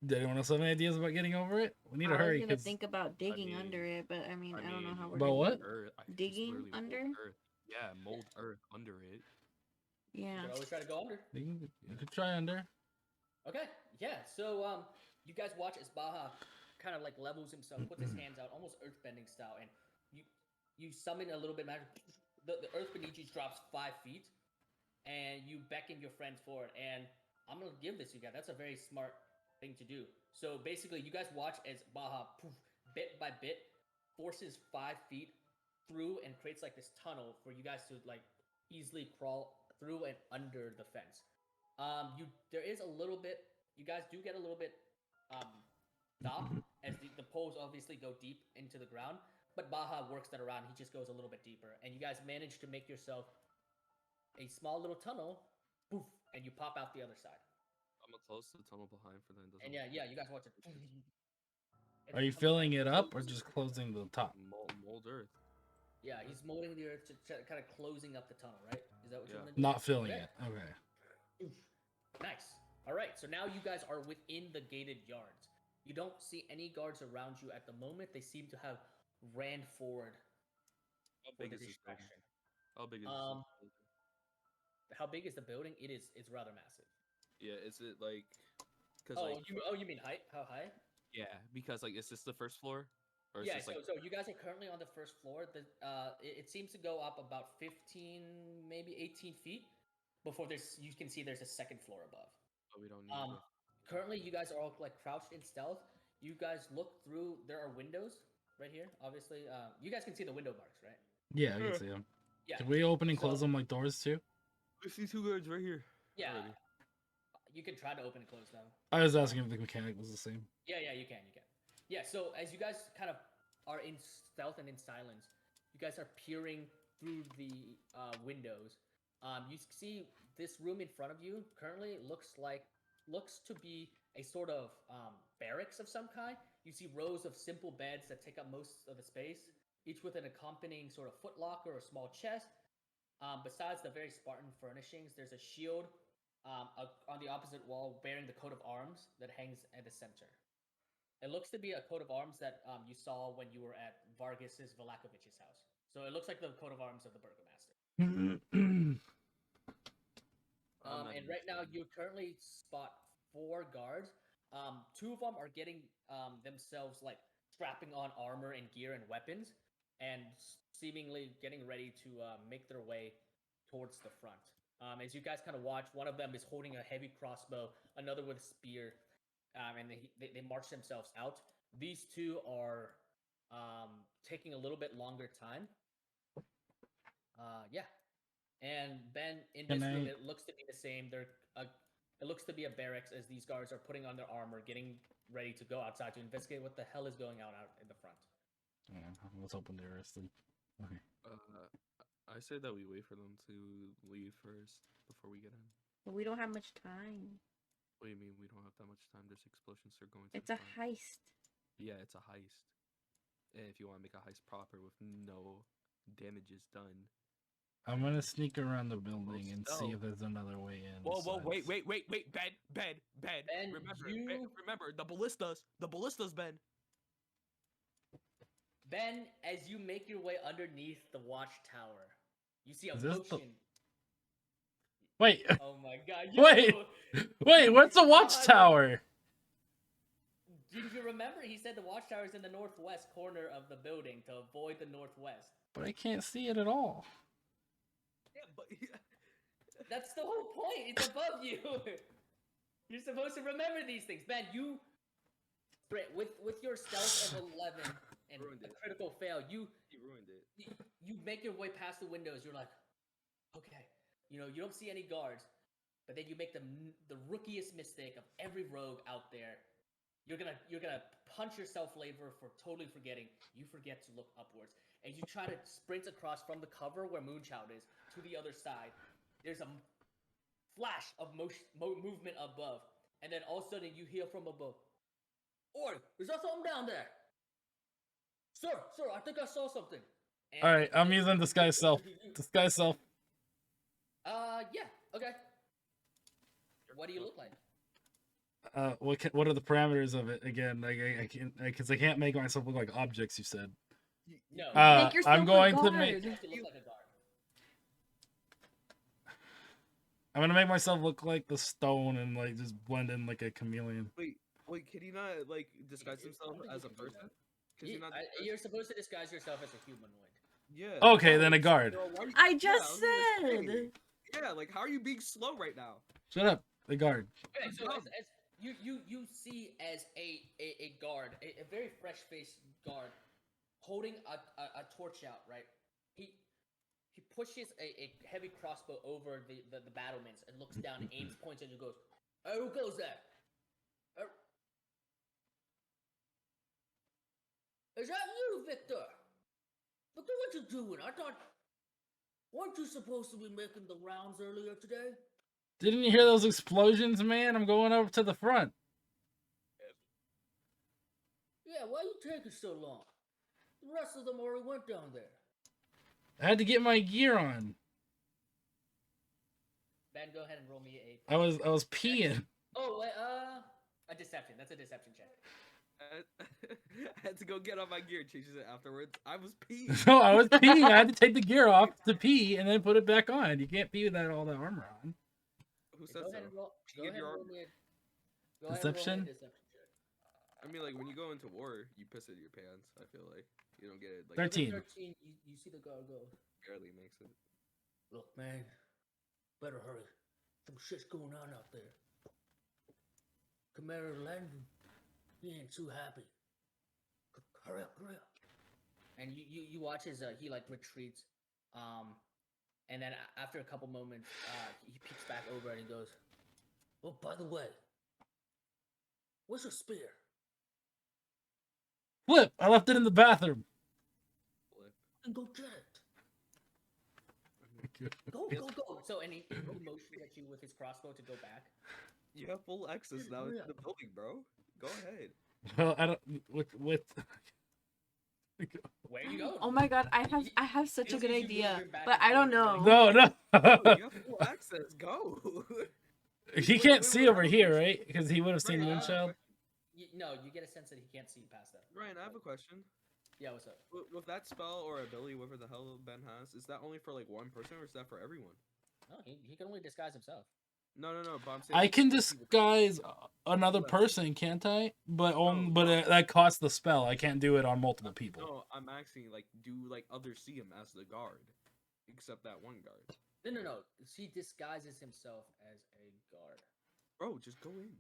Did anyone else have any ideas about getting over it? We need to I was hurry gonna because think about I digging mean, under it, but I mean, I don't know how we're about gonna mold what? do earth. I could just digging literally mold under. earth. Yeah, mold earth under it. You Yeah. could always try to go under. You could try under. Okay, yeah. So you guys watch as Baha kind of like levels himself, puts his hands out, almost earthbending style, and you you summon a little bit magic. The earth beneath you drops 5 feet, and you beckon your friends forward. And I'm gonna give this to you guys. That's a very smart thing to do. So basically, you guys watch as Baha, poof, bit by bit, forces 5 feet through and creates like this tunnel for you guys to like easily crawl through and under the fence. You there is a little bit. You guys do get a little bit um, stopped as the poles obviously go deep into the ground. But Baha works that around. He just goes a little bit deeper, and you guys manage to make yourself a small little tunnel, poof, and you pop out the other side. I'm gonna close the tunnel behind for then doesn't And look yeah, you guys watch it. As Are it you comes down, filling it up or closes just the ground. closing the top? mold earth. Yeah, he's molding the earth to kind of closing up the tunnel, right? Is that what you Yeah. want to do? Not filling Okay. it. Okay. Oof. Nice. All right, so now you guys are within the gated yards. You don't see any guards around you at the moment. They seem to have ran forward How for big the is this building? distraction. How big is this Um, building? how big is the building? It's rather massive. Yeah, is it like, cause Oh, like, you mean height? How high? yeah, because like, is this the first floor, or is Yeah, this like, so you guys are currently on the first floor. It seems to go up about 15, maybe 18 feet before there's you can see there's a second floor above. oh, we don't need Um, the. currently you guys are all like crouched in stealth. You guys look through. There are windows right here. Obviously, you guys can see the window marks, right? Yeah, I can see them. Yeah. Can we open and So close them like doors too? I see two guards right here. yeah, Already. you can try to open and close them. I was asking if the mechanic was the same. Yeah, you can, you can. Yeah, so as you guys kind of are in stealth and in silence, you guys are peering through the windows. You see this room in front of you currently looks to be a sort of barracks of some kind. You see rows of simple beds that take up most of the space, each with an accompanying sort of footlocker or small chest. Besides the very Spartan furnishings, there's a shield on the opposite wall bearing the coat of arms that hangs at the center. It looks to be a coat of arms that you saw when you were at Vargas's Valakovich's house. So it looks like the coat of arms of the burgomaster. And right now, you currently spot 4 guards. Two of them are getting themselves like strapping on armor and gear and weapons, and seemingly getting ready to make their way towards the front. As you guys kind of watch, one of them is holding a heavy crossbow, another with a spear, and they march themselves out. These two are taking a little bit longer time. Yeah, and Ben, in Can this room, I? it looks to be the same. It looks to be a barracks as these guards are putting on their armor, getting ready to go outside to investigate what the hell is going on out in the front. I was hoping they were asleep. Okay. I say that we wait for them to leave first before we get in. But we don't have much time. What do you mean we don't have that much time? There's explosions are going to It's the a front. heist. Yeah, it's a heist. And if you want to make a heist proper with no damages done. I'm gonna sneak around the building and see stealth. if there's another way in. Whoa, besides- wait, Ben. Ben, Remember, the ballistas, Ben. Ben, as you make your way underneath the watchtower, you see a Is this the- potion. Wait, Oh my god! Wait! wait, what's the watchtower? Did you remember? He said the watchtower is in the northwest corner of the building to avoid the northwest. But I can't see it at all. Yeah, but That's the whole point. It's above you. You're supposed to remember these things, Ben. You, with your stealth of 11 and Ruined a it. critical fail, you ruined it. you make your way past the windows. You're like, okay, you don't see any guards, but then you make the rookiest mistake of every rogue out there. You're gonna punch yourself labor for totally forgetting. You forget to look upwards, and you try to sprint across from the cover where Moonchild is to the other side. There's a flash of movement above, and then all of a sudden you hear from above, "Oi, is that something down there? Sir, I think I saw something." And Alright, I'm using disguise self. Disguise self. Yeah, okay. What do you look like? what are the parameters of it again? Like I can't because I can't make myself look like objects. You said. No. Make yourself I'm a going to guard. make. You have to look like a guard. I'm gonna make myself look like the stone and like just blend in like a chameleon. Wait, can he not like disguise I himself don't think as you a can do person? that. Can he not? You're supposed to disguise yourself as a humanoid. Yeah. Okay, then a guard. Bro, why are you- I yeah, just was gonna say. said. Yeah, like how are you being slow right now? Shut up, the guard. Okay, so dumb. as you see as a guard, a very fresh faced guard, holding a torch out, right? He pushes a heavy crossbow over the battlements and looks down and aims, points at you, and goes, "Hey, who goes there? Is that you, Victor? Look at what you're doing. I thought, weren't you supposed to be making the rounds earlier today?" Didn't you hear those explosions, man? I'm going over to the front. Yeah, why you taking so long? The rest of them already went down there. I had to get my gear on. Ben, go ahead and roll me a. I was peeing. Oh, wait, a deception. That's a deception check. I had to go get on my gear, changes it afterwards. I was peeing. No, I was peeing. I had to take the gear off to pee and then put it back on. You can't pee with all that armor on. Who Okay, said go so? ahead and roll. Go You ahead get and your roll me a. Go ahead and roll me a Deception? deception check. I mean, like when you go into war, you piss in your pants. I feel like you don't get it. Like 13. 13. You see the guard go. barely makes it. Look, man, better hurry. Some shit's going on out there. Commander Landon, he ain't too happy. Hurry up, hurry up. And you watch as he like retreats, and then after a couple moments, he peeks back over and he goes, "Oh, by the way, where's your spear?" Flip! I left it in the bathroom. Flip. And go get it. Go. So, and he motions at you with his crossbow to go back. You have full access now Hurry into the up. building, bro. Go ahead. Well, I don't with. Where are you going? Oh my god, I have such a good Since you moved idea, your back but and I don't forth, know. No, Bro, you have full access. Go. he can't see over here, right? Because he would have seen Ryan, I have a Moonchild. question. No, you get a sense that he can't see past that. Ryan, I have a question. Yeah, what's up? With that spell or ability, whatever the hell Ben has, is that only for like one person or is that for everyone? No, he can only disguise himself. No. But I'm saying I can for people- disguise another person, can't I? But that costs the spell. I can't do it on multiple people. No, I'm asking like, do like others see him as the guard, except that one guard? No. He disguises himself as a guard. Bro, just go in.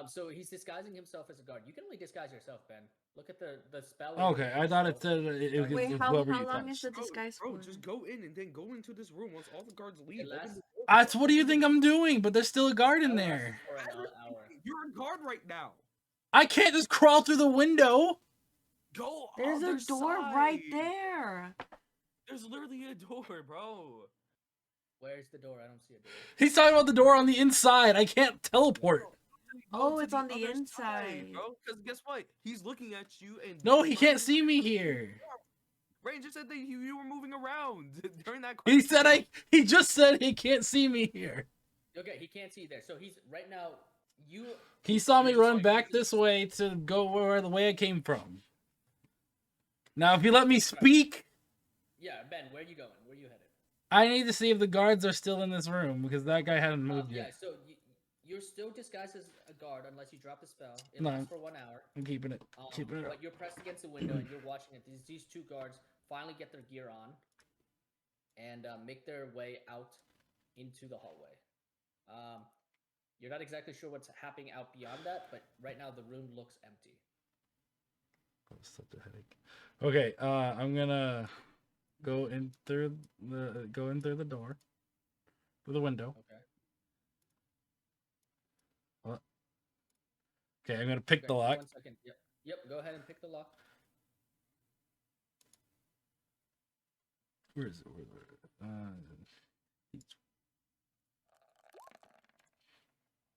So he's disguising himself as a guard. You can only disguise yourself, Ben. Look at the spell. Okay, I thought it said it was Wait, just how whoever you long is touch. the disguise Bro, for? just go in and then go into this room once all the guards leave. It open lasts- the door. That's what do you think I'm doing? But there's still a guard in That lasts there. for an hour. You're a guard right now. I can't just crawl through the window. Go. There's other a door right side. there. There's literally a door, bro. Where's the door? I don't see a door. He's talking about the door on the inside. I can't teleport. Oh, Go to it's the on the other inside. bro. Because guess what? He's looking at you and No, he can't see me here. Ranger said that you were moving around during that. He question. said he just said he can't see me here. Okay, he can't see you there. So he's right now. You. He saw me You're just run like back facing- this way to go where the way I came from. Now, if you let me speak, Yeah, Ben, where are you going? Where are you headed? I need to see if the guards are still in this room because that guy hadn't moved Yeah, yet. so you're still disguised as a guard unless you drop the spell. It No. lasts for 1 hour. I'm keeping it. Keeping it up. But you're pressed against the window and you're watching it. These two guards finally get their gear on and make their way out into the hallway. You're not exactly sure what's happening out beyond that, but right now the room looks empty. Oh, such a headache. Okay, I'm gonna go in through the door, through the window. Okay. Okay, I'm gonna pick Okay, the lock. 1 second. Yep. Go ahead and pick the lock. Where is it?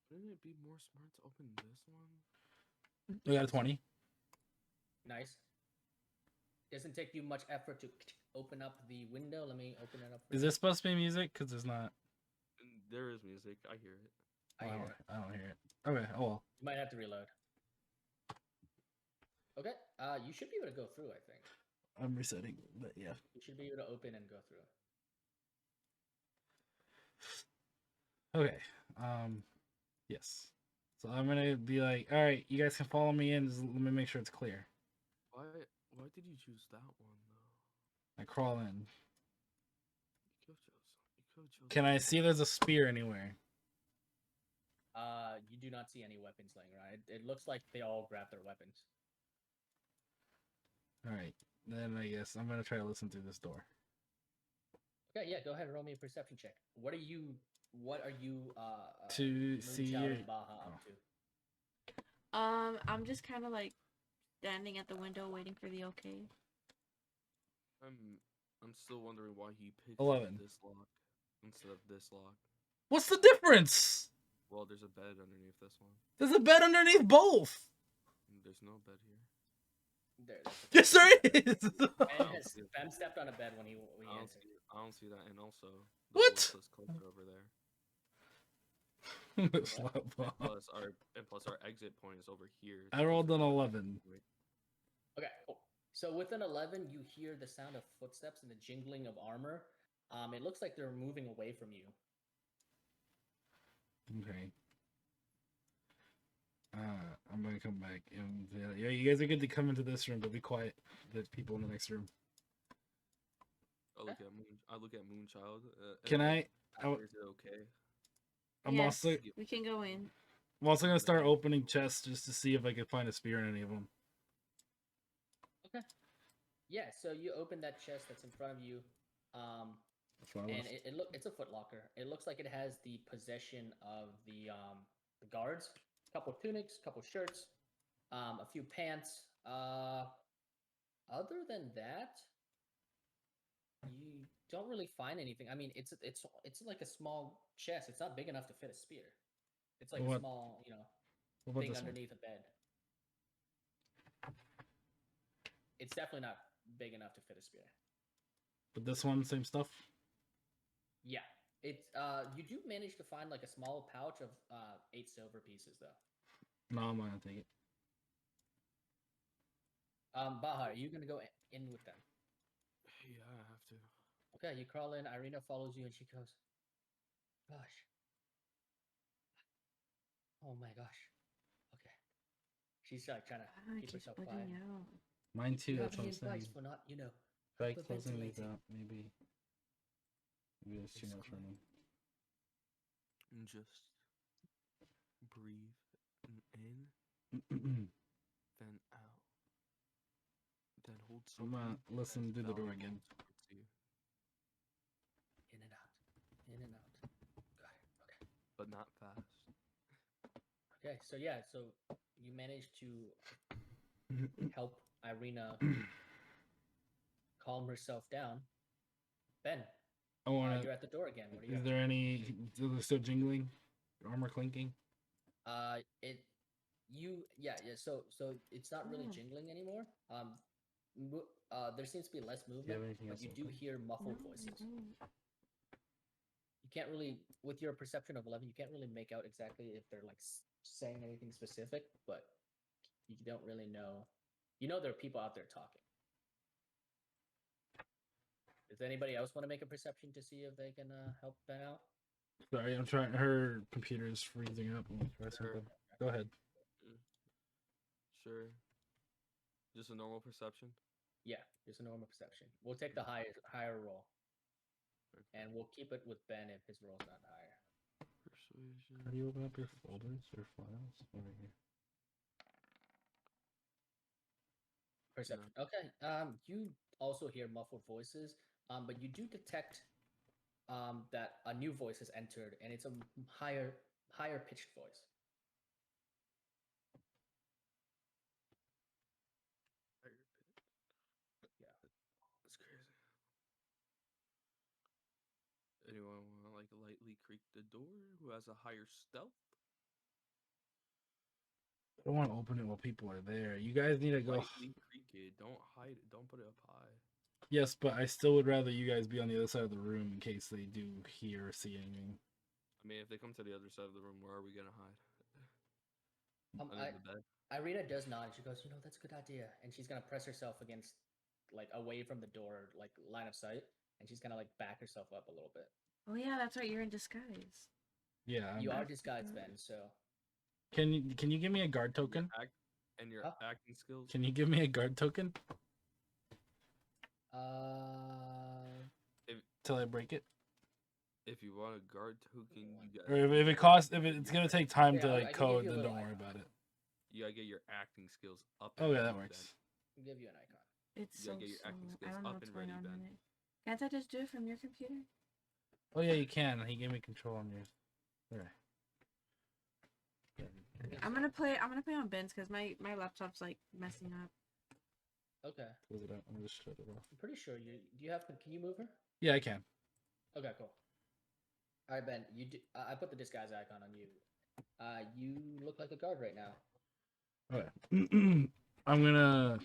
Wouldn't it be more smart to open this one? We got a 20. Nice. Doesn't take you much effort to open up the window. Let me open it up. For Is you. this supposed to be music? Because there's not. There is music. I hear it. I hear it. I don't hear it. Okay. Oh well. You might have to reload. Okay. You should be able to go through. I think I'm resetting, but yeah. you should be able to open and go through. Okay. Yes. So I'm gonna be like, all right, you guys can follow me in. Just let me make sure it's clear. Why did you choose that one though? I crawl in. You could have chosen. Can I see there's a spear anywhere? You do not see any weapons laying around. It looks like they all grabbed their weapons. All right. Then I guess I'm gonna try to listen through this door. Okay, yeah, go ahead and roll me a perception check. What are you To see Moonchild your- and Baja up to? I'm just kind of like standing at the window waiting for the okay. I'm still wondering why he picked 11. this lock instead of this lock. What's the difference? Well, there's a bed underneath this one. There's a bed underneath both. There's no bed here. Yes, there is. Ben stepped on a bed when he answered. I don't see that, and also What? This closer over there. Slap ball. Plus our exit point is over here. I rolled an 11. Okay, cool. So with an 11, you hear the sound of footsteps and the jingling of armor. It looks like they're moving away from you. Okay. I'm gonna come back and yeah, you guys are good to come into this room, but be quiet. The people in the next room. I look at Moonchild. Can I? Is it okay? I'm Yes, also we can go in. I'm also gonna start opening chests just to see if I can find a spear in any of them. Okay. Yeah, so you open that chest that's in front of you. That's what I And was. it's a footlocker. It looks like it has the possession of the guards. Couple tunics, couple shirts, a few pants. Other than that, you don't really find anything. I mean, it's like a small chest. It's not big enough to fit a spear. It's like a What- small, What about thing this one? underneath a bed. It's definitely not big enough to fit a spear. But this one, same stuff. Yeah. It's you do manage to find like a small pouch of 8 silver pieces though. No, I'm not gonna take it. Baha, are you gonna go in with them? Yeah, I have to. Okay, you crawl in, Irina follows you and she goes, gosh. Oh my gosh. Okay. She's like trying to keep Keep herself bugging quiet. out. Mine too. You have That's what any I'm saying. advice for not, Try closing these hyperventilating? out, maybe. Maybe there's too It's much for me. And just breathe in, then out. Then hold I'm something. gonna listen through the door valuable again. towards you, In and out. In and out. Got it. Okay. but not fast. Okay, so yeah, so you managed to help Irina calm herself down. Ben, I wanna. you're at the door again. What are you Is up there any? Is there still jingling? Armor clinking? So it's not really Oh. jingling anymore. There seems to be less Do you have movement, anything but else you do open? hear muffled No, I voices. don't. You can't really, with your perception of 11, you can't really make out exactly if they're like saying anything specific, but you don't really know. You know there are people out there talking. Does anybody else want to make a perception to see if they can help Ben out? Sorry, I'm trying. Her computer is freezing up. Let me try something. Go ahead. Sure. Just a normal perception. Yeah, just a normal perception. We'll take the higher roll, and we'll keep it with Ben if his roll's not higher. Persuasion. How do you open up your folders or files? Over here. Perception. Okay. You also hear muffled voices, but you do detect that a new voice has entered, and it's a higher pitched voice. Yeah. That's crazy. Anyone want to like lightly creak the door? Who has a higher stealth? I don't want to open it while people are there. You guys need to go. Lightly creak it. Don't hide it. Don't put it up high. Yes, but I still would rather you guys be on the other side of the room in case they do hear or see anything. I mean, if they come to the other side of the room, where are we gonna hide? Under the bed. Irina does nod and she goes, you know, that's a good idea. And she's gonna press herself against, like, away from the door, like line of sight, and she's gonna like back herself up a little bit. Oh yeah, that's right. You're in disguise. Yeah. You are I disguised, forgot. Ben. So Can you give me a guard Your token? and your Huh? acting skills. Can you give me a guard token till I break it? If you want a guard token, you got. Or if it costs, if it's gonna take time Yeah, to I like can give code, you a then little don't worry icon. about it. You gotta get your acting skills up. Oh and yeah, that ready, works. I'll give you an icon. It's You so gotta get your acting slow. I skills don't know up what's and going ready, on Ben. with it. Can't I just do it from your computer? Oh yeah, you can. He gave me control on yours. There. I'm gonna play on Ben's because my laptop's like messing up. Okay, Close it out. I'm just shut it off. I'm pretty sure you. Do you have? Can you move her? Yeah, I can. Okay, cool. All right, Ben. You do. I put the disguise icon on you. You look like a guard right now. Okay. I'm gonna.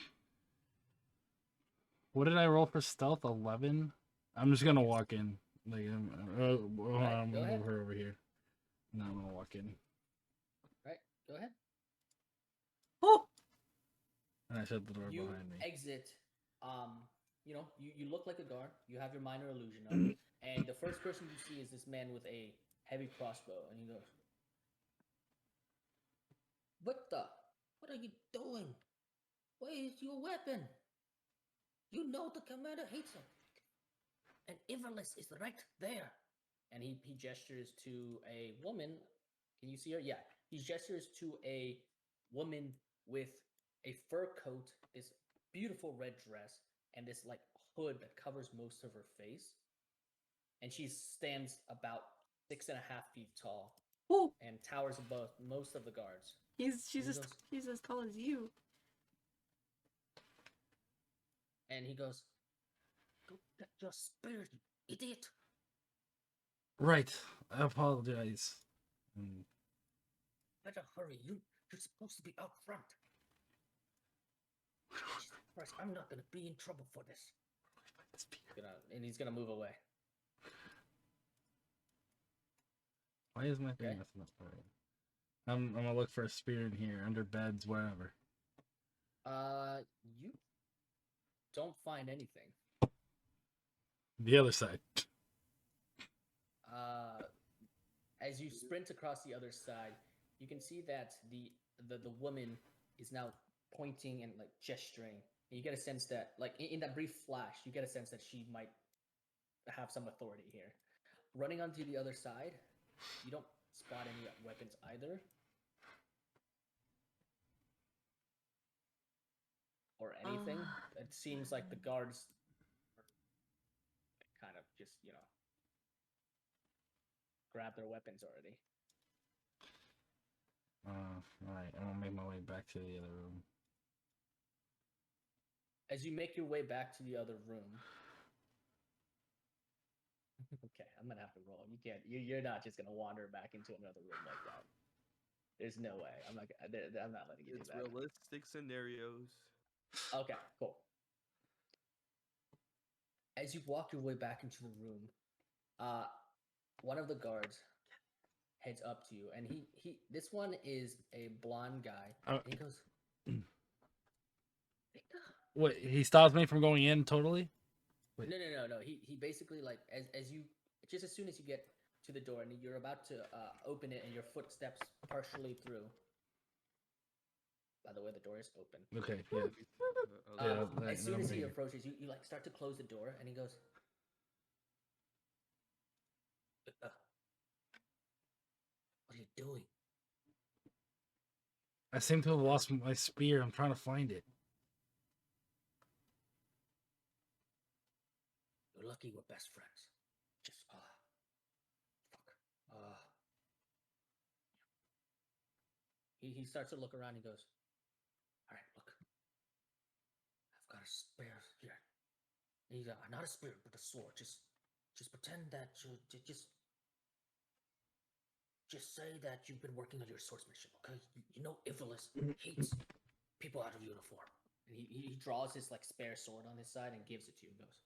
What did I roll for stealth? 11. I'm just gonna walk in. Like, hold on, I'm go gonna ahead. move her over here. No, I'm gonna walk in. Right. Go ahead. Oh, And I shut the door You behind me. exit. You know, you look like a guard. You have your minor illusion on, and the first person you see is this man with a heavy crossbow, and he goes, "What the? What are you doing? Where is your weapon? You know the commander hates him. And Iverless is right there." And he gestures to a woman. Can you see her? Yeah. He gestures to a woman with a fur coat, this beautiful red dress, and this like hood that covers most of her face. And she stands about 6.5 feet tall oh, and towers above most of the guards. she's He as goes- she's as tall as you. And he goes, "Go get your spear, you idiot." Right. I apologize. Mm. Better hurry. You're supposed to be out front. Jesus Christ, I'm not gonna be in trouble for this. He's gonna move away. Why is my thing Okay. messing up? Alright. I'm gonna look for a spear in here, under beds, wherever. You don't find anything. The other side. As you sprint across the other side, you can see that the woman is now pointing and like gesturing. And you get a sense that, like in that brief flash, you get a sense that she might have some authority here. Running onto the other side, you don't spot any weapons either. Or anything. It seems like the guards are kind of just, grab their weapons already. Alright, I'm gonna make my way back to the other room. As you make your way back to the other room. Okay, I'm gonna have to roll. You can't. You're not just gonna wander back into another room like that. There's no way. I'm not letting you It's do that. realistic scenarios. Okay, cool. As you walk your way back into the room, one of the guards heads up to you, and this one is a blonde guy. And he goes, "Victor?" What? He stops me from going in totally? Wait. No. He basically, like, as you, just as soon as you get to the door and you're about to open it and your footsteps partially through. By the way, the door is open. Okay, yeah. Yeah, As soon I'm as he here. approaches, you like start to close the door, and he goes, "What are you doing?" I seem to have lost my spear. I'm trying to find it. "You're lucky we're best friends. Just fuck. He starts to look around. He goes, "All right, look. I've got a spear here. And he's not a spear, but a sword. Just pretend that you just say that you've been working on your swordsmanship, okay? You know Ivalis hates people out of uniform." And he draws his like spare sword on his side and gives it to you and goes,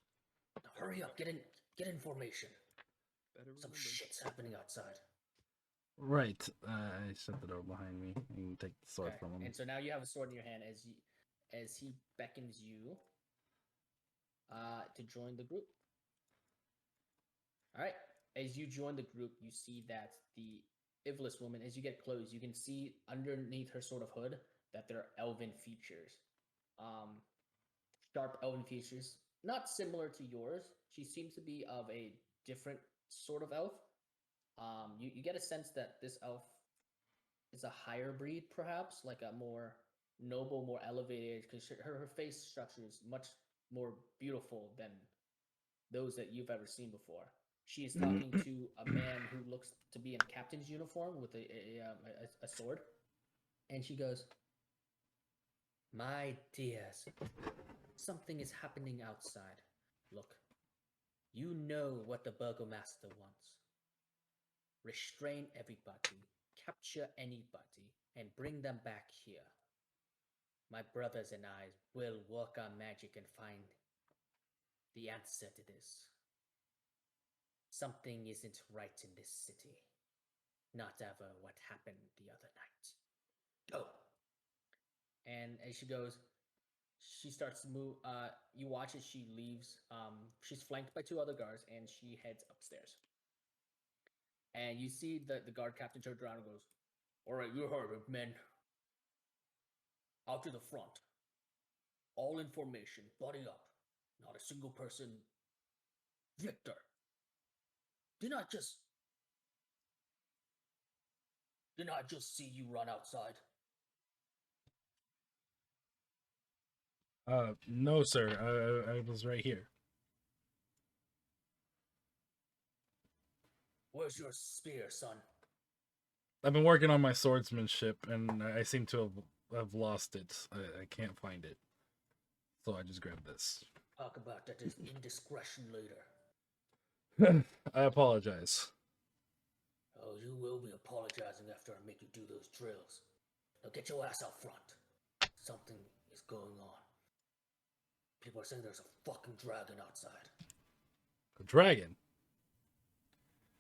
"Now hurry up, get in formation. Better Some remember. shit's happening outside." Right. I shut the door behind me and take the sword Okay, from him. and so now you have a sword in your hand as he beckons you to join the group. All right. As you join the group, you see that the Ivlis woman, as you get close, you can see underneath her sort of hood that there are elven features. Sharp elven features, not similar to yours. She seems to be of a different sort of elf. You get a sense that this elf is a higher breed, perhaps, like a more noble, more elevated, because her face structure is much more beautiful than those that you've ever seen before. She is talking to a man who looks to be in a captain's uniform with a sword, and she goes, "My dears, something is happening outside. Look, you know what the burgomaster wants. Restrain everybody, capture anybody, and bring them back here. My brothers and I will work our magic and find the answer to this. Something isn't right in this city. Not ever what happened the other night. Go." And as she goes, she starts to move. You watch as she leaves. She's flanked by two other guards, and she heads upstairs. And you see the guard captain turns around and goes, "All right, you heard it, men. Out to the front. All in formation. Body up. Not a single person. Victor. Didn't I just see you run outside?" No, sir. I was right here. "Where's your spear, son?" I've been working on my swordsmanship, and I seem to have lost it. I can't find it, so I just grabbed this. Talk about that as indiscretion later. I apologize. Oh, you will be apologizing after I make you do those drills. Now get your ass out front. Something is going on. People are saying there's a fucking dragon outside. A dragon?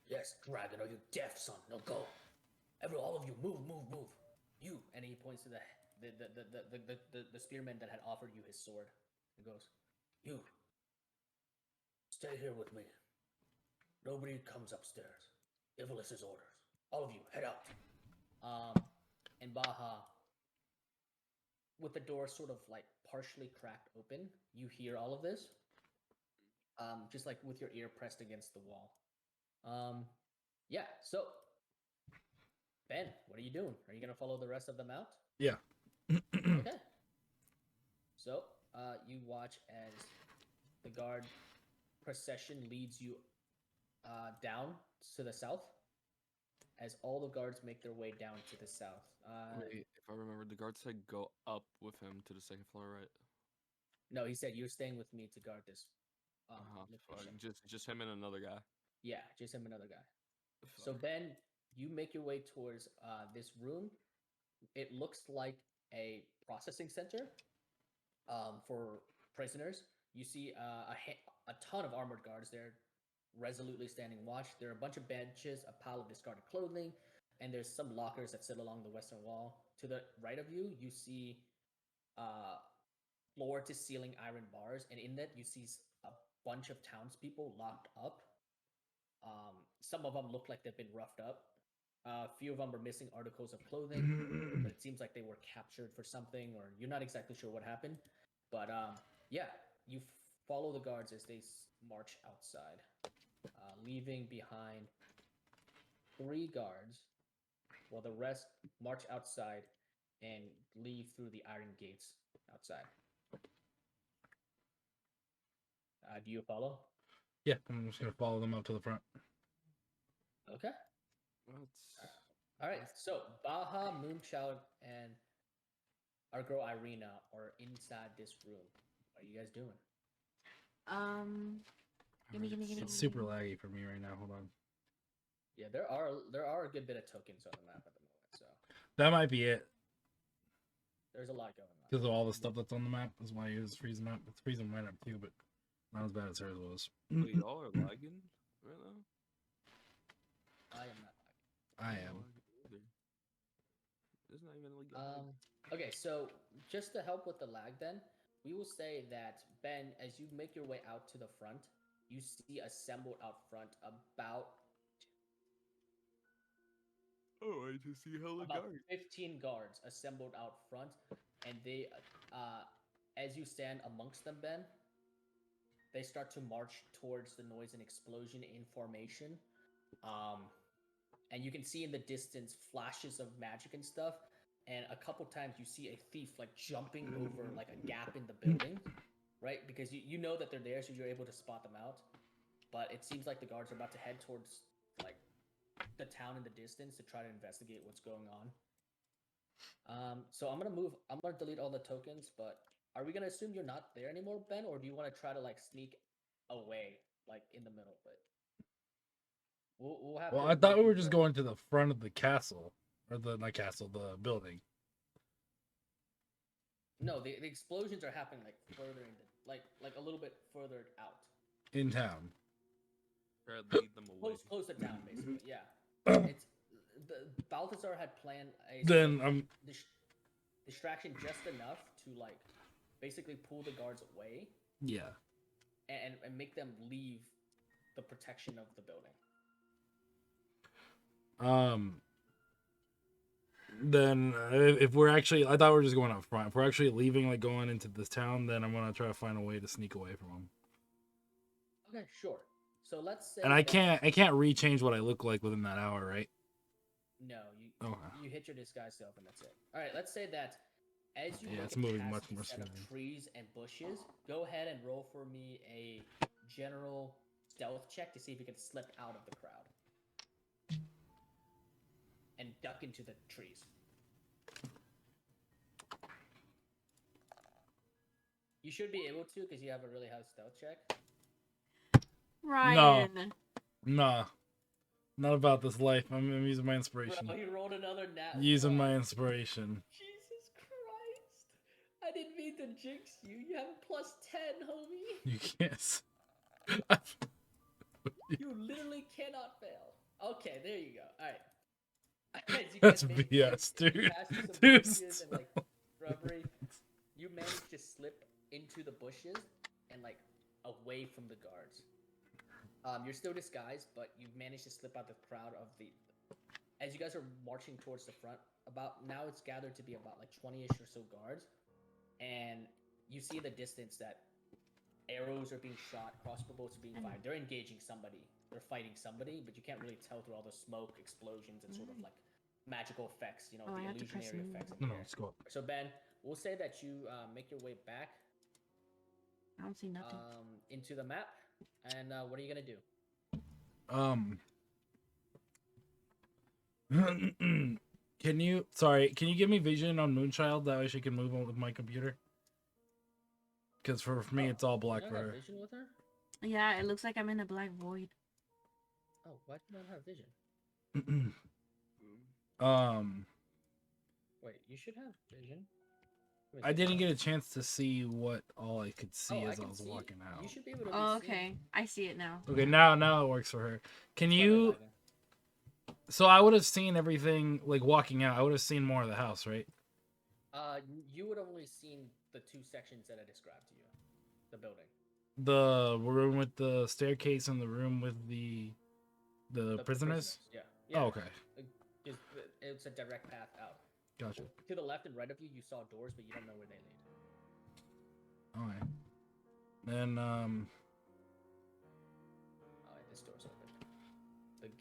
Yes, dragon. Are you deaf, son? No, go. All of you, move. You. And he points to the spearman that had offered you his sword. He goes, "You. Stay here with me. Nobody comes upstairs. Ivalis's orders. All of you, head out." And Baha, with the door sort of like partially cracked open, you hear all of this. Just like with your ear pressed against the wall. Yeah, so Ben, what are you doing? Are you gonna follow the rest of them out? Yeah. Okay. So, you watch as the guard procession leads you down to the south. As all the guards make their way down to the south. Wait, if I remember, the guard said go up with him to the second floor, right? No, he said you're staying with me to guard this Fuck. location. Just him and another guy. Yeah, just him, another guy. So Fuck. Ben, you make your way towards this room. It looks like a processing center for prisoners. You see a ton of armored guards there, resolutely standing watch. There are a bunch of benches, a pile of discarded clothing, and there's some lockers that sit along the western wall. To the right of you, you see floor-to-ceiling iron bars, and in that you see a bunch of townspeople locked up. Some of them look like they've been roughed up. A few of them are missing articles of clothing, but it seems like they were captured for something, or you're not exactly sure what happened. But yeah, you follow the guards as they march outside, leaving behind 3 guards, while the rest march outside and leave through the iron gates outside. Do you follow? Yeah, I'm just gonna follow them up to the front. Okay. That's All right. So Baha, Moonchild, and our girl Irina are inside this room. What are you guys doing? Gimme. It's super laggy for me right now. Hold on. Yeah, there are a good bit of tokens on the map at the moment, so That might be it. there's a lot going on. Because of all the stuff that's on the map is why it was freezing up. It's freezing right up too, but not as bad as hers was. Wait, y'all are lagging right now? I am not. I don't know am. either. It's not even like Okay, so just to help with the lag, then we will say that Ben, as you make your way out to the front, you see assembled out front oh, I just see hella about guards. 15 guards assembled out front, and they, as you stand amongst them, Ben, they start to march towards the noise and explosion in formation. And you can see in the distance flashes of magic and stuff. And a couple times you see a thief like jumping over like a gap in the building, right? Because you know that they're there, so you're able to spot them out. But it seems like the guards are about to head towards like the town in the distance to try to investigate what's going on. So I'm gonna delete all the tokens, but are we gonna assume you're not there anymore, Ben, or do you want to try to like sneak away, like in the middle? But we'll have Well, to I thought make we you were just roll. going to the front of the castle, or the not castle, the building No, the explosions are happening like further in the like a little bit further out, in town. Try to lead them away. close to town, basically. Yeah, it's the Balthazar had planned a Then I'm distraction just enough to like basically pull the guards away yeah. and make them leave the protection of the building. Then if we're actually, I thought we were just going up front. If we're actually leaving, like going into this town, then I'm gonna try to find a way to sneak away from them. Okay, sure. So let's say And I that can't rechange what I look like within that hour, right? no, Okay. you hit your disguise self and that's it. All right, let's say that as you Yeah, make it's it moving past much the more set of smoothly. trees and bushes, go ahead and roll for me a general stealth check to see if you can slip out of the crowd and duck into the trees. You should be able to because you have a really high stealth check. Ryan. Nah, not about this life. I'm using my inspiration. Bro, he rolled another nat Using my one. inspiration. Jesus Christ! I didn't mean to jinx you. You have a plus 10, homie. You can't. You literally cannot fail. Okay, there you go. All right. As you That's guys make, BS, as dude. you pass through some Dude, bushes and like shrubbery, you manage to slip into the bushes and like away from the guards. You're still disguised, but you've managed to slip out the crowd of the. As you guys are marching towards the front, about now it's gathered to be about like 20-ish or so guards, and you see in the distance that arrows are being shot, crossbow bolts are being fired. They're engaging somebody. They're fighting somebody, but you can't really tell through all the smoke, explosions, and sort of like magical effects. You know, Oh, I the have to press illusionary move. effects. In no, the air. let's go up. So Ben, we'll say that you make your way back I don't see nothing. into the map, and what are you gonna do? Can you give me vision on Moonchild that way she can move on with my computer? Because for me, it's all You black don't for have her. vision with her? Yeah, it looks like I'm in a black void. Oh, why do you not have vision? Wait, you should have vision. Let me I see. didn't get a chance to see what all I could see Oh, as I can was see. walking out. You should be able to. Oh, be seen. okay. I see it now. Okay, now it works for her. Can It's probably you? lagging. So I would have seen everything like walking out. I would have seen more of the house, right? You would have only seen the two sections that I described to you, the building. The room with the staircase and the room with the prisoners. Yeah. Oh, okay, It's a direct path out. gotcha. To the left and right of you, you saw doors, but you don't know where they lead. All right. Then Oh, this door's open.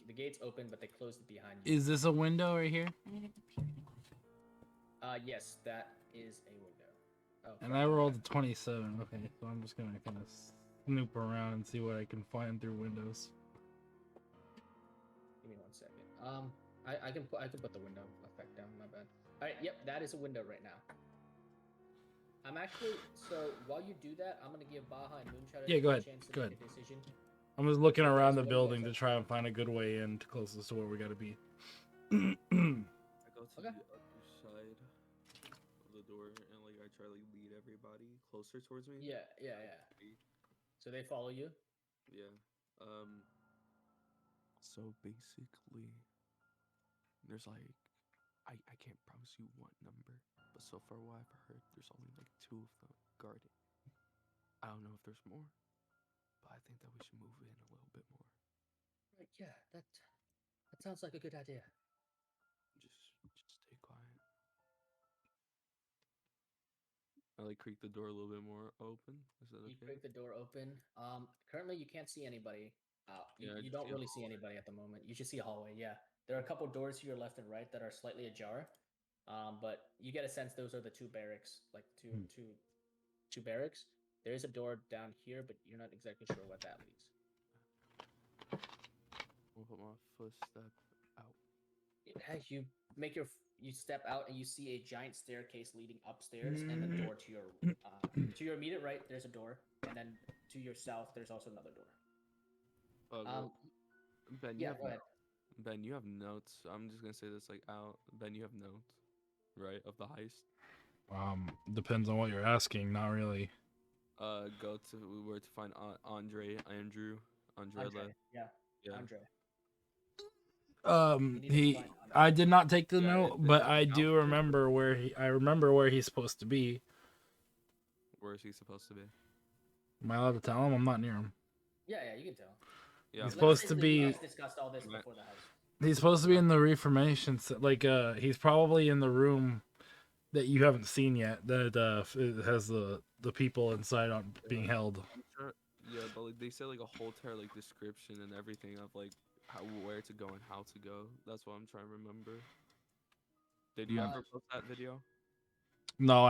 The gate's open, but they closed it behind you. is this a window right here? I need a computer. Yes, that is a window. Oh, And crap, I rolled okay. a 27. Okay, so I'm just gonna kind of snoop around and see what I can find through windows. Give me 1 second. I can put the window effect down. My bad. All right. Yep, that is a window right now. I'm actually while you do that, I'm gonna give Baja and Moonshot Yeah, go a ahead. chance to Go make ahead. a decision. I'm just looking So around guys, the what do you guys building to have? try and find a good way in closest to where we gotta be. I go to Okay. the other side of the door and like I try to like, lead everybody closer towards me. Yeah. So they follow you. Yeah. So basically, there's like, I can't promise you what number, but so far what I've heard, there's only like 2 of them guarding. I don't know if there's more, but I think that we should move in a little bit more. Right, yeah, that sounds like a good idea. Just stay quiet. I like creak the door a little bit more open. Is that You okay? break the door open. Currently you can't see anybody out. Yeah, I You just don't see a really see anybody at the moment. You just see a hallway. Yeah, there are a couple doors to your left and right that are slightly ajar. But you get a sense those are the 2 barracks, like two barracks. There is a door down here, but you're not exactly sure what that leads. I'll put my footstep out. You make you step out and you see a giant staircase leading upstairs and the door to your immediate right. There's a door, and then to your south there's also another door. Well, Ben, Yeah, go ahead. Ben, you have notes. I'm just gonna say this like out. Ben, you have notes, right, of the heist. Depends on what you're asking. Not really. Go to where to find Andrew. Andre, yeah. Andre. You need to find Andre. I did not take the Yeah, note, is but it I do downstairs? remember I remember where he's supposed to be. Where is he supposed to be? Am I allowed to tell him? I'm not near him. Yeah, you can tell. Yeah, He's but- supposed to You be. guys discussed all this Right. before the house. He's supposed to be in the reformation. Like, he's probably in the room that you haven't seen yet. That it has the people inside on being held. I'm sure, yeah, but like they said like a whole entire like description and everything of like where to go and how to go. That's what I'm trying to remember. Did you Mm. ever post that video? No,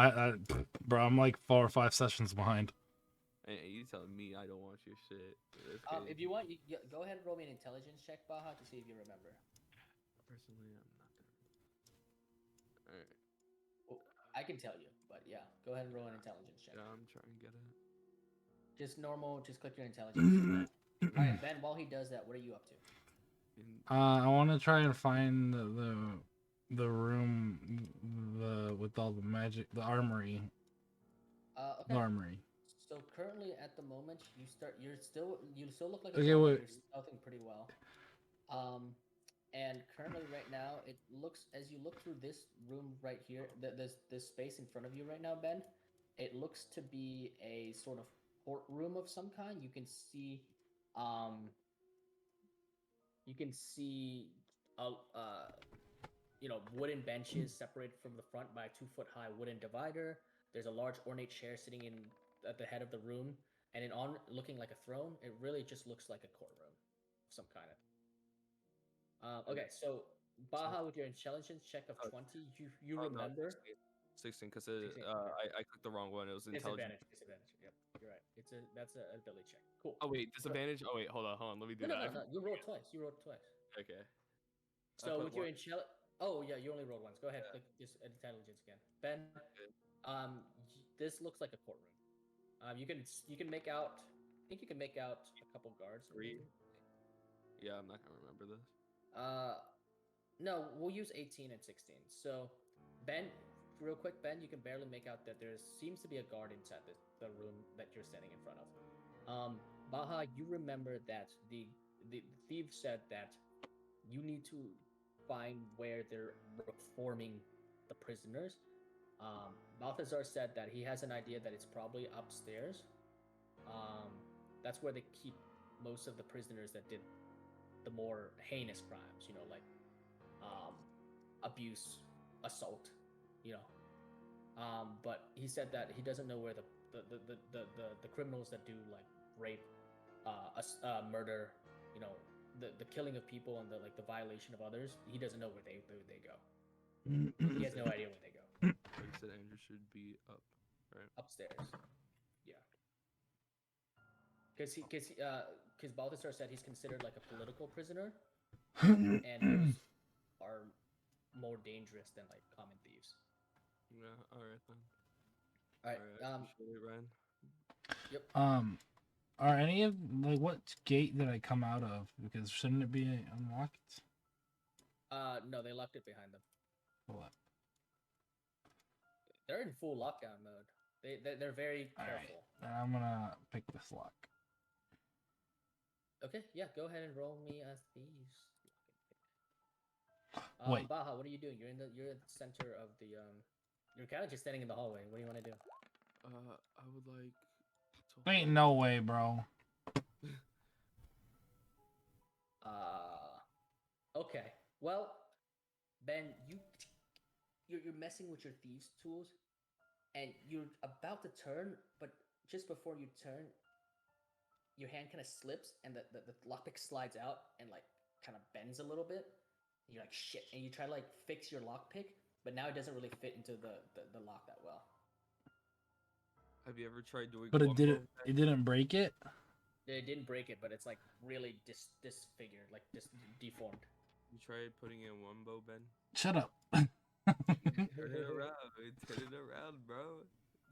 bro, I'm like 4 or 5 sessions behind. And you telling me I don't watch your shit? That's If crazy. you want, you go ahead and roll me an intelligence check, Baha, to see if you remember. Personally, I'm not gonna. All right. Well, I can tell you, but yeah, go ahead and roll an intelligence check. Yeah, I'm trying to get it. Just normal, just click your intelligence. All right, Ben. While he does that, what are you up to? I want to try and find the room with all the magic, the armory. Okay. The armory. So currently, at the moment, you still look like Okay, a wait. you're stealthing pretty well. And currently, right now, it looks as you look through this room right here, this space in front of you right now, Ben. It looks to be a sort of courtroom of some kind. You can see, wooden benches separated from the front by a 2-foot-high wooden divider. There's a large ornate chair sitting at the head of the room, and looking like a throne. It really just looks like a courtroom of some kind of. Okay, so Baha, with your intelligence check of 20, you Oh, no, remember 16, because 16, I clicked the wrong one. It was intelligence. disadvantage. Yep, you're right. That's an ability check. Cool. Oh wait, disadvantage. Oh wait, hold on. Let me do that. No. You rolled twice. Okay. So put with your one. oh yeah, you only rolled once. Go ahead, click this intelligence again. Ben, this looks like a courtroom. You can make out. I think you can make out a couple guards. 3. Yeah, I'm not gonna remember this. No, we'll use 18 and 16. So, Ben, real quick, Ben, you can barely make out that there seems to be a guard inside the room that you're standing in front of. Baha, you remember that the thief said that you need to find where they're reforming the prisoners. Balthazar said that he has an idea that it's probably upstairs. That's where they keep most of the prisoners that did the more heinous crimes, like abuse, assault, but he said that he doesn't know where the criminals that do like rape, murder, the killing of people and the violation of others. He doesn't know where they go. He has no idea where they go. Like you said, Andrew should be up, right? Upstairs. Yeah. Because Balthasar said he's considered like a political prisoner, and those are more dangerous than like common thieves. Yeah. All right then. All right. Appreciate it, Ryan. Yep. Are any of what gate did I come out of? Because shouldn't it be unlocked? No, they locked it behind them. What? They're in full lockdown mode. They're very careful. Then I'm gonna pick this lock. Okay, yeah, go ahead and roll me a thieves. Wait. Baja, what are you doing? You're at the center of the You're kind of just standing in the hallway. What do you want to do? I would like to. Ain't hold- no way, bro. Okay. Well, Ben, you're messing with your thieves' tools, and you're about to turn, but just before you turn, your hand kind of slips, and the lockpick slides out and like kind of bends a little bit. And you're like shit, and you try to like fix your lockpick, but now it doesn't really fit into the lock that well. Have you ever tried doing? But it one didn't. bow? It didn't break it. It didn't break it, but it's like really disfigured, like deformed. You tried putting in one bow, Ben? Shut up. Turn it around, turn it around, bro.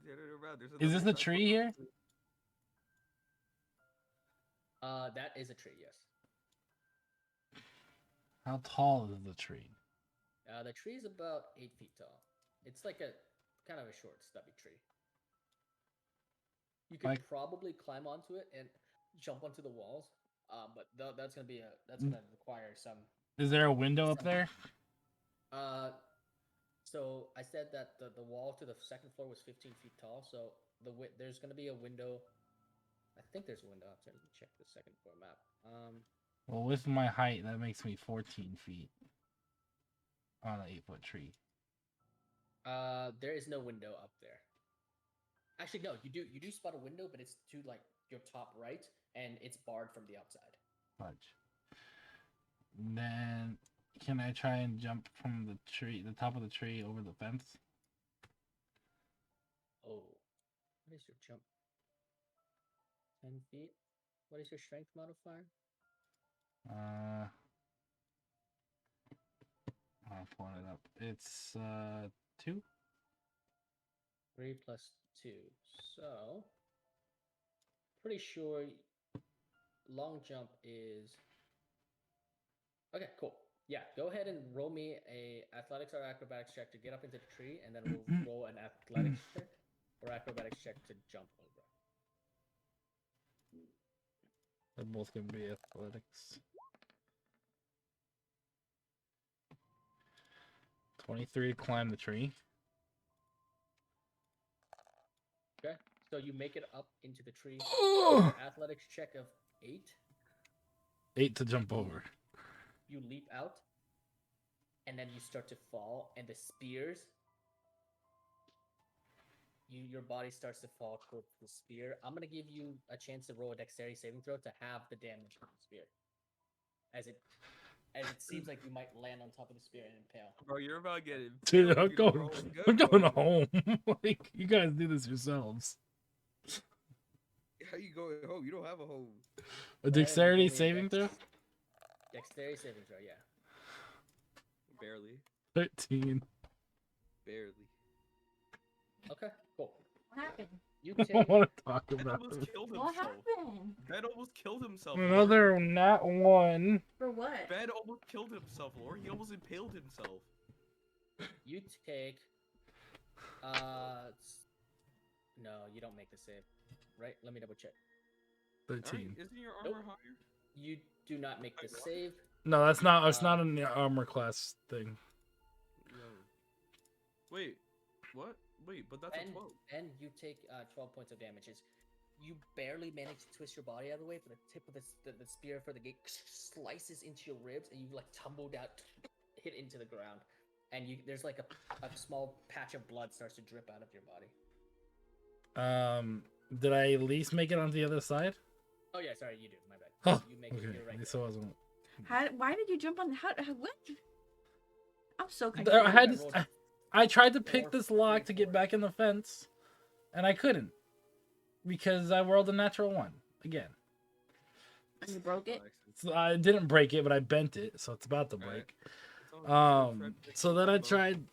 Turn it around. There's Is this another the side tree bow. here? That is a tree, yes. How tall is the tree? The tree is about 8 feet tall. It's like a kind of a short, stubby tree. You could Like- probably climb onto it and jump onto the walls, but that's gonna require some. Is there a window up Some- there? So I said that the wall to the second floor was 15 feet tall. So there's gonna be a window. I think there's a window up there. Let me check the second floor map. Well, with my height, that makes me 14 feet on an 8-foot tree. There is no window up there. Actually, no, you do spot a window, but it's to like your top right, and it's barred from the outside. Fudge. Then, can I try and jump from the tree, the top of the tree, over the fence? Oh, what is your jump? 10 feet. What is your strength modifier? I'll pull it up. It's 2. 3 plus 2. So, pretty sure long jump is. Okay, cool. Yeah, go ahead and roll me a athletics or acrobatics check to get up into the tree, and then we'll roll an athletics check or acrobatics check to jump over. They're both gonna be athletics. 23 to climb the tree. Okay, so you make it up into the tree. Ugh. Athletics check of 8. 8 to jump over. You leap out, and then you start to fall, and the spears. Your body starts to fall towards the spear. I'm gonna give you a chance to roll a dexterity saving throw to have the damage from the spear, as it seems like you might land on top of the spear and impale. Bro, you're about to get it. Dude, I'm going home. Like, you guys do this yourselves. How you going home? You don't have a home. A Go ahead and dexterity roll me a saving throw? Dexterity saving throw, yeah. Barely. 13. Barely. Okay, cool. What happened? You I take. don't want to talk Ben about almost it. killed What himself. happened? Ben almost killed himself. Another nat 1. For what? Ben almost killed himself, Lord. He almost impaled himself. You take. No, you don't make the save, right? Let me double check. 13. Isn't your armor Nope. higher? You do not make the save. No, that's not. It's not an armor class thing. No. Wait. What? Wait, but that's a 12. And you take 12 points of damage. You barely manage to twist your body out of the way, but the tip of the spear for the gate slices into your ribs, and you like tumble down, hit into the ground, and there's like a small patch of blood starts to drip out of your body. Did I at least make it onto the other side? Oh yeah, sorry, you do. My bad. Oh, You make it. okay. You're right. So I wasn't. Why did you jump on? What? I'm so I confused. I had. rolled- I tried to pick Four, this lock to three, get four. back in the fence, and I couldn't because I rolled a natural 1 again. And you broke it? So I didn't break it, but I bent it, so it's about to Alright. break. So then I tried.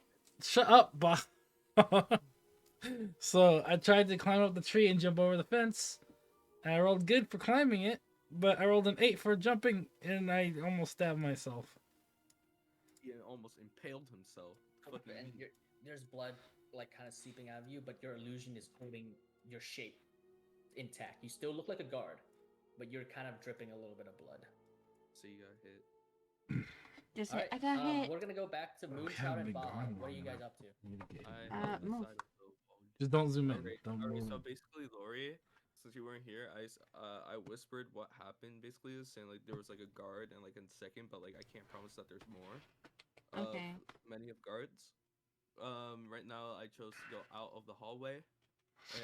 Shut up, Bob. So I tried to climb up the tree and jump over the fence. And I rolled good for climbing it, but I rolled an 8 for jumping, and I almost stabbed myself. He almost impaled himself. Fucking And there's blood like kind of seeping out of you, but your illusion is holding your shape intact. You still look like a guard, but you're kind of dripping a little bit of blood. So you got hit. Just All hit. right. I got hit. We're gonna go back to We Moonchild haven't and been Baja. gone What are long you guys enough. up to? Communicate. I haven't Move. decided though. Just don't zoom in. Alright, Don't alright, move so in. basically, Lori, since you weren't here, I whispered what happened. Basically, is saying like there was like a guard and like in second, but like I can't promise that there's more. Okay. Many of guards. Right now I chose to go out of the hallway,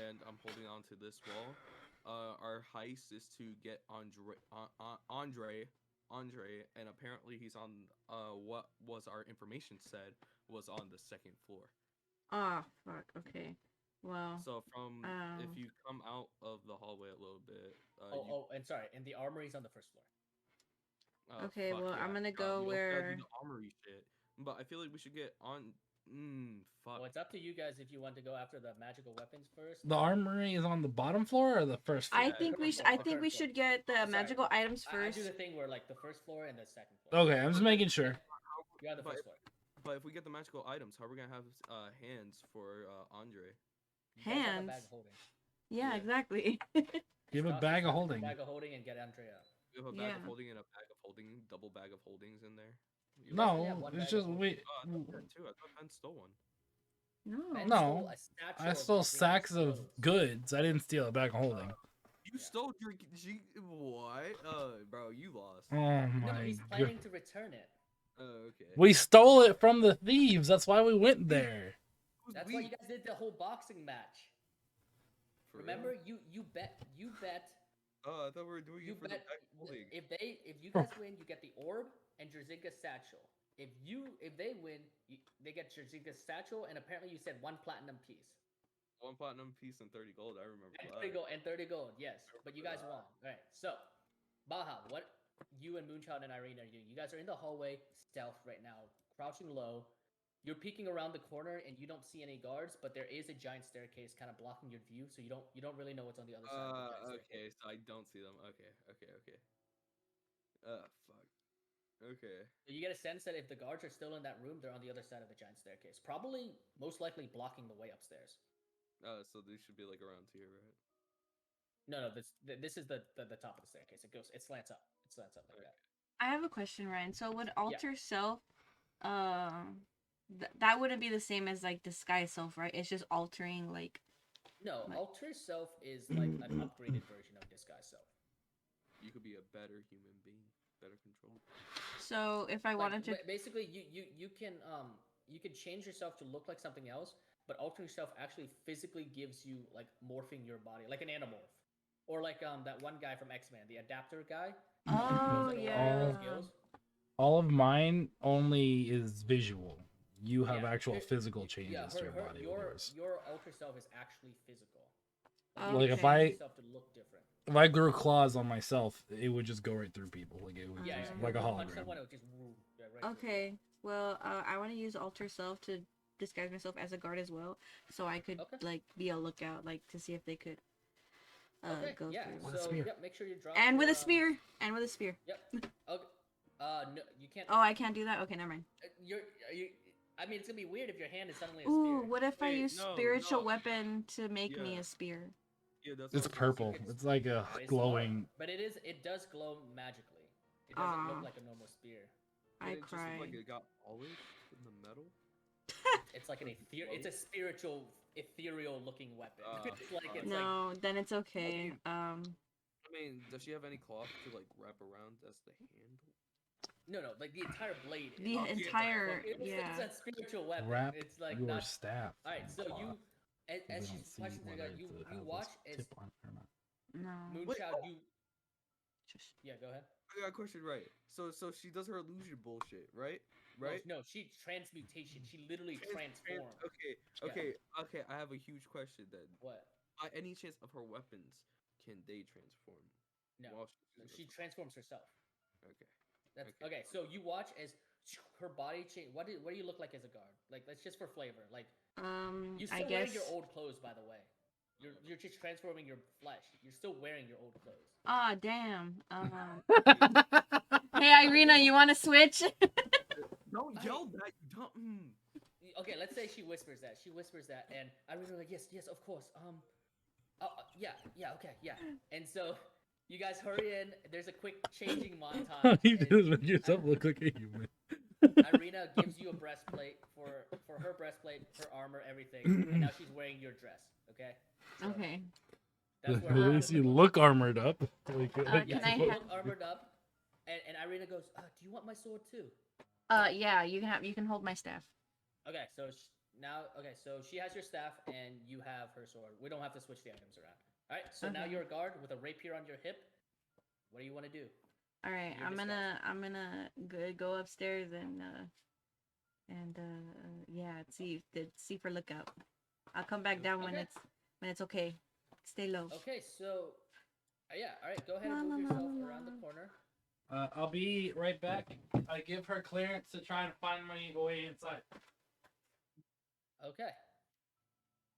and I'm holding on to this wall. Our heist is to get Andre, and apparently he's on. What was our information said was on the second floor. Oh fuck. Okay. Well. So from if Um. you come out of the hallway a little bit, And sorry, and the armory's on the first floor. Okay. fuck Well, yeah, I'm gonna we go also gotta do where. the armory shit. But I feel like we should get on. Fuck. Well, it's up to you guys if you want to go after the magical weapons first. The armory is on the bottom floor or the first floor? I Yeah, think we current should. floor, I the think current we floor. should get the Sorry. magical items I first. do the thing where like the first floor and the second floor. Okay, I'm just making sure. You're on the But first floor. But if we get the magical items, how are we gonna have hands for Andre? You guys have a Hands. bag of holding. Yeah. Yeah. Exactly. Give a Stop- bag of stop with the holding. Bag of holding and get Andrea. We have a bag Yeah. of holding and a bag of holding, double bag of holdings in there. You guys only have No, one it's bag of just holding. we. Oh, I thought Ben too. I thought Ben stole one. Ben no. stole No, a satchel I of stole Jazinka's sacks of clothes. goods. I didn't steal a bag of holding. You Yeah. stole your what? Bro, you lost. Oh No, my he's god. planning to return it. Oh, okay. We stole it from the thieves. That's why we went there. Who's That's we? why you guys did the whole boxing match. For Remember, real? you bet. Oh, I thought we were doing You it for bet. the bag of holding. If you guys win, you get the orb and Jerzinka's satchel. If they win, they get Jerzinka's satchel, and apparently you said 1 platinum piece. 1 platinum piece and 30 gold. I remember And that. 30 gold, yes. But you guys won. Alright, so Baja, what you and Moonchild and Irene are doing? You guys are in the hallway, stealth right now, crouching low. You're peeking around the corner and you don't see any guards, but there is a giant staircase kind of blocking your view, so you don't really know what's on the other side of the giant staircase. Okay, so I don't see them. Okay. Fuck. Okay. So you get a sense that if the guards are still in that room, they're on the other side of the giant staircase. Probably, most likely blocking the way upstairs. So they should be like around here, right? No, this is the top of the staircase. It slants up. It slants up like that. I have a question, Ryan. So would alter self, that wouldn't be the same as like disguise self, right? It's just altering like. No, Like- alter self is like an upgraded version of disguise self. You could be a better human being, better controlled. So if I wanted to, Basically, you can change yourself to look like something else, but altering yourself actually physically gives you like morphing your body, like an animorph, or like that one guy from X-Men, the adapter guy. oh Those that yeah. all those skills. All of mine only is visual. You have Yeah, actual her- physical changes to your body. with your yours. alter self is actually physical. Like, you if can I- change yourself to look different. If I grew claws on myself, it would just go right through people. Like it would Yeah, just you like a you'll punch hologram. someone, it'll just woo, yeah, right through. Okay. Well, I want to use alter self to disguise myself as a guard as well, so I could Okay. like be a lookout, like to see if they could Okay, go yeah. through. With a So spear. yep, make sure you drop. And with your, a spear. And with a spear. Yep. Okay. No, you can't. Oh, I can't do that. Okay, never mind. I mean, it's gonna be weird if your hand is suddenly a Ooh, spear. what if I Wait, use no, spiritual no. weapon to make me Yeah. a spear? Yeah, that's. It's what I was purple. thinking. It's like a But it's glowing. not. But it does glow magically. It doesn't Aw. look like a normal spear. I Did it just look cry. like it got polished in the metal. It's like it's a spiritual, ethereal looking weapon. It's like it's like No, then it's okay. I mean, does she have any cloth to like wrap around as the handle? no, like the entire blade. The is- entire- it's yeah. a spiritual weapon. Wrap It's like your not. staff. All right, so cloth, you, as so they she's don't see watching whether that, it's you has watch this as tip on it or not. No. Moonchild. You Just- yeah, go ahead. I got a question right. So she does her illusion bullshit, right? Right? No, she transmutation. She literally transformed. Okay, okay. I have a huge question then. What? By any chance of her weapons, can they transform? No, while no, she's she using transforms herself. them? Okay. That's Okay. okay. So you watch as her body change. What do you look like as a guard? Like that's just for flavor. Like you're I still guess. wearing your old clothes, by the way. You're just transforming your flesh. You're still wearing your old clothes. Ah, damn. Hey, Irina, you want to switch? Don't I- yell that. You don't. Okay, let's say she whispers that. She whispers that, and I really like yes, of course. Yeah, okay, yeah. And so you guys hurry in. There's a quick changing montage. you and- just make yourself look like a human. Irina gives you a breastplate for her breastplate, her armor, everything, and now she's wearing your dress. Okay. So Okay. that's where At we're least at you with the look armored up. Like, Yeah, Can I so you have- look armored up, and Irina goes, "Do you want my sword too?" Yeah, you can hold my staff. Okay, so okay, so she has your staff, and you have her sword. We don't have to switch the items around. All right, so now Okay. you're a guard with a rapier on your hip. What do you want to do? All right, Your disguise. I'm gonna go upstairs and yeah, see for lookout. I'll come back down Okay. when it's okay. Stay low. Okay, so yeah, all right, go ahead and La, move la, la, yourself la, around the la. corner. I'll be right back. I give her clearance to try and find my way inside. Okay.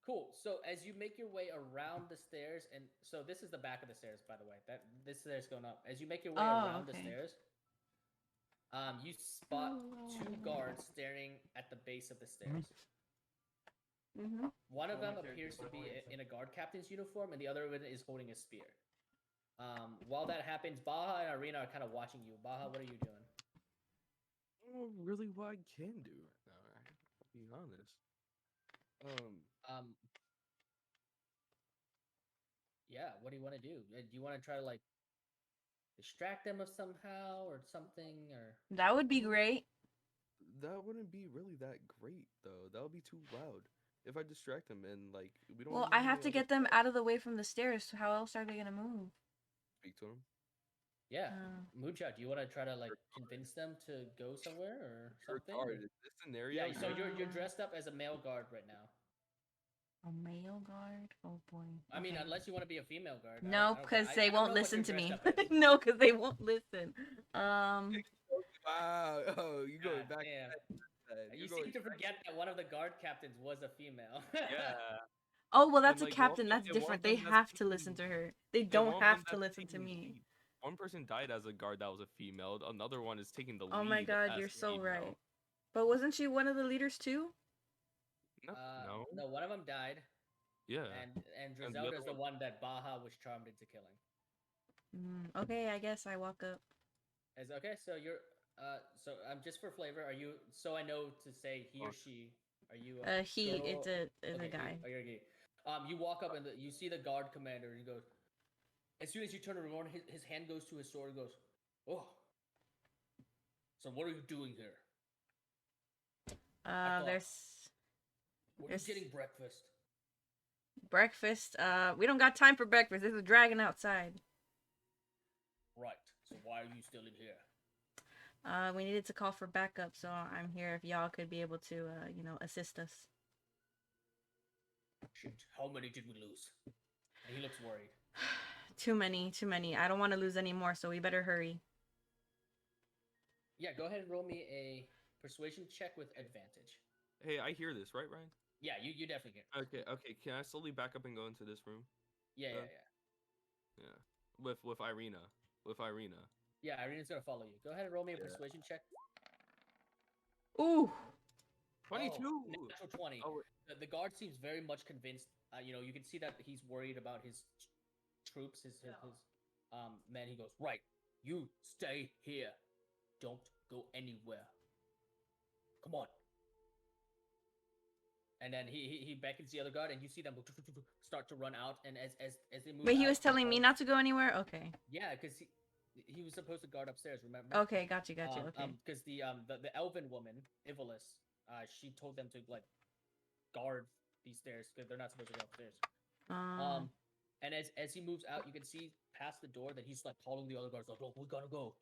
Cool. So as you make your way around the stairs, and so this is the back of the stairs, by the way. That this stairs going up. As you make your way Oh, around the okay. stairs, you spot two guards staring at the base of the stairs. Mm-hmm. One of them appears to be in a guard captain's uniform, and the other one is holding a spear. While that happens, Baha and Irina are kind of watching you. Baha, what are you doing? I don't know really what I can do right now. I'll be honest. Um, yeah, what do you want to do? Do you want to try to like distract them of somehow or something, or That would be great. That wouldn't be really that great though. That would be too loud. If I distract them and like we don't. Well, really I have no to other get them stuff, out of the way from the stairs. So how else are they gonna move? speak to them. yeah, Uh. Moonshot? Do you want to try to like convince them to go somewhere or something? Regard or- in this scenario. Yeah, so you're Ah. dressed up as a male guard right now. A male guard? Oh boy. I mean, Okay. unless you want to be a female guard. No, because they won't I don't know what listen you're to me. dressed up as. No, because they won't listen. Wow. Oh, you going God back? damn. Then. You You're going seem to back. forget that one of the guard captains was a female. Yeah. Oh well, that's And, a like, captain. one of That's them- one different. of They them that's have to listen to taking- her. They and don't one of have them to that's listen to taking the me. lead. One person died as a guard that was a female. Another one is taking the lead. Oh my god, as you're a so female. right. But wasn't she one of the leaders too? No. No, one of them died, Yeah. and the other Drizelda's the one- one that Baha was charmed into killing. Okay, I guess I walk up. Okay, so you're so just for flavor, are you? So I know to say he or she. Are you? He. girl? It's a Okay, guy. Oh, you're a gay. You walk up and you see the guard commander, and he goes. As soon as you turn around, his hand goes to his sword and goes, "Oh, so what are you doing here? thought- There's Were you There's- getting breakfast?" breakfast. We don't got time for breakfast. There's a dragon outside. Right. So why are you still in here? We needed to call for backup, so I'm here if y'all could be able to, assist us. Shit. How many did we lose? And he looks worried. Too many. I don't want to lose any more, so we better hurry. Yeah, go ahead and roll me a persuasion check with advantage. Hey, I hear this, right, Ryan? Yeah, you definitely get. Okay. Can I slowly back up and go into this room? Yeah. Yeah. With Irina. Yeah, Irina's gonna follow you. Go ahead and roll me a Yeah. persuasion check. Ooh. 22. Oh, natural 20. Oh, The guard seems very much convinced. You can see that he's worried about his troops, his men. He goes, "Right, you stay here. Don't go anywhere. Come on." And then he beckons the other guard, and you see them start to run out. And as they move, Wait, he out, was telling me not to go anywhere? Okay. Yeah, because he was supposed to guard upstairs. Remember? Okay, got you. Okay. Because the elven woman, Ivalis, she told them to like guard these stairs because they're not supposed to go upstairs. And as he moves out, you can see past the door that he's like calling the other guards like, "Oh, we gotta go."